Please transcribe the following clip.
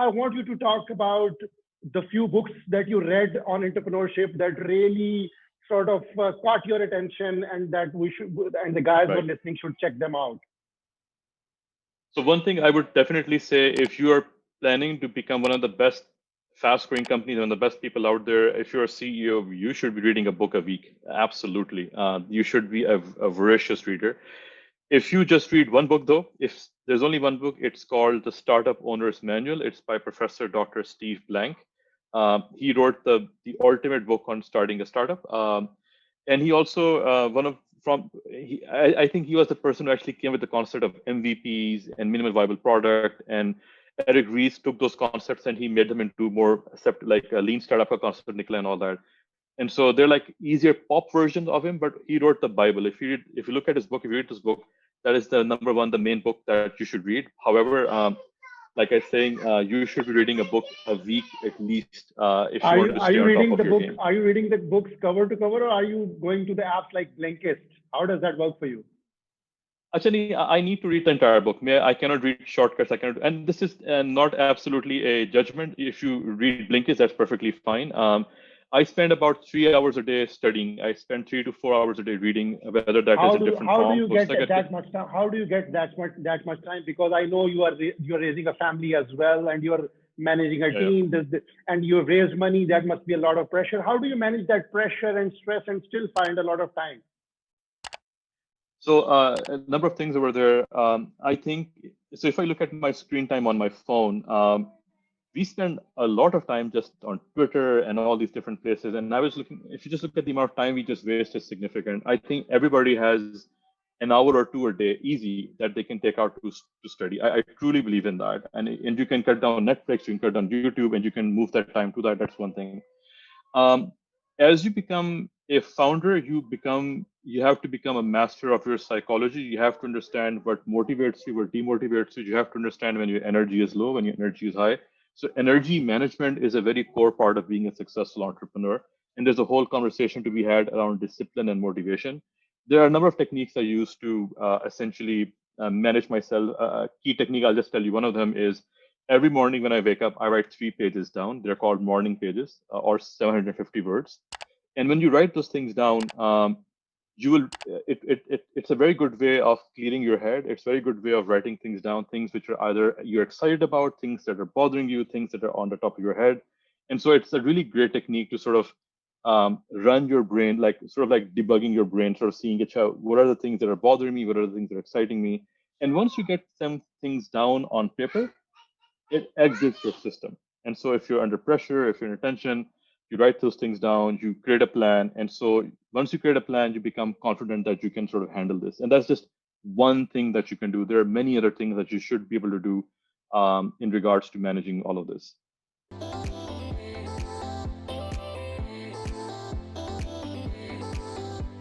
I want you to talk about the few books that you read on entrepreneurship that really sort of caught your attention, and that we should, and the guys who are Right. listening should check them out. So one thing I would definitely say, if you are planning to become one of the best fast-growing companies, one of the best people out there, if you're a CEO, you should be reading a book a week. Absolutely. You should be a voracious reader. If you just read one book, though, if there's only one book, it's called The Startup Owner's Manual. It's by Professor Dr. Steve Blank. He wrote the ultimate book on starting a startup. And he also one of from he, I think he was the person who actually came with the concept of MVPs and minimal viable product. And Eric Ries took those concepts and he made them into more like a lean startup concept, Nicola, and all that. And so they're like easier pop versions of him, but he wrote the Bible. If you look at his book, if you read this book, that is the number one, the main book that you should read. However, like I was saying, you should be reading a book a week at least if you want to Are stay you on top reading of the your book? game. Are you reading the books cover to cover, or are you going to the apps like Blinkist? How does that work for you? Actually, I need to read the entire book. I cannot read shortcuts. I cannot, and this is not absolutely a judgment. If you read Blinkist, that's perfectly fine. I spend about 3 hours a day studying. I spend 3 to 4 hours a day reading, whether that is in different How do forms. you get that much time? How do you get that much time? Because I know you're raising a family as well, and you're managing a Yeah. team. And you've raised money. That must be a lot of pressure. How do you manage that pressure and stress and still find a lot of time? So a number of things over there. I think so. If I look at my screen time on my phone, we spend a lot of time just on Twitter and all these different places. And I was looking, if you just look at the amount of time we just waste is significant. I think everybody has an hour or two a day easy that they can take out to study. I truly believe in that. And you can cut down Netflix, you can cut down YouTube, and you can move that time to that. That's one thing. Um, as you become a founder, you have to become a master of your psychology. You have to understand what motivates you, what demotivates you. You have to understand when your energy is low, when your energy is high. So energy management is a very core part of being a successful entrepreneur. And there's a whole conversation to be had around discipline and motivation. There are a number of techniques I use to essentially manage myself. Key technique, I'll just tell you, one of them is every morning when I wake up, I write 3 pages down. They're called morning pages or 750 words. And when you write those things down, you will. It's a very good way of clearing your head. It's a very good way of writing things down, things which are either you're excited about, things that are bothering you, things that are on the top of your head. And so it's a really great technique to sort of run your brain, like sort of like debugging your brain, sort of seeing what are the things that are bothering me, what are the things that are exciting me. And once you get some things down on paper, it exits your system. And so if you're under pressure, if you're in tension, you write those things down, you create a plan. And so once you create a plan, you become confident that you can sort of handle this. And that's just one thing that you can do. There are many other things that you should be able to do in regards to managing all of this.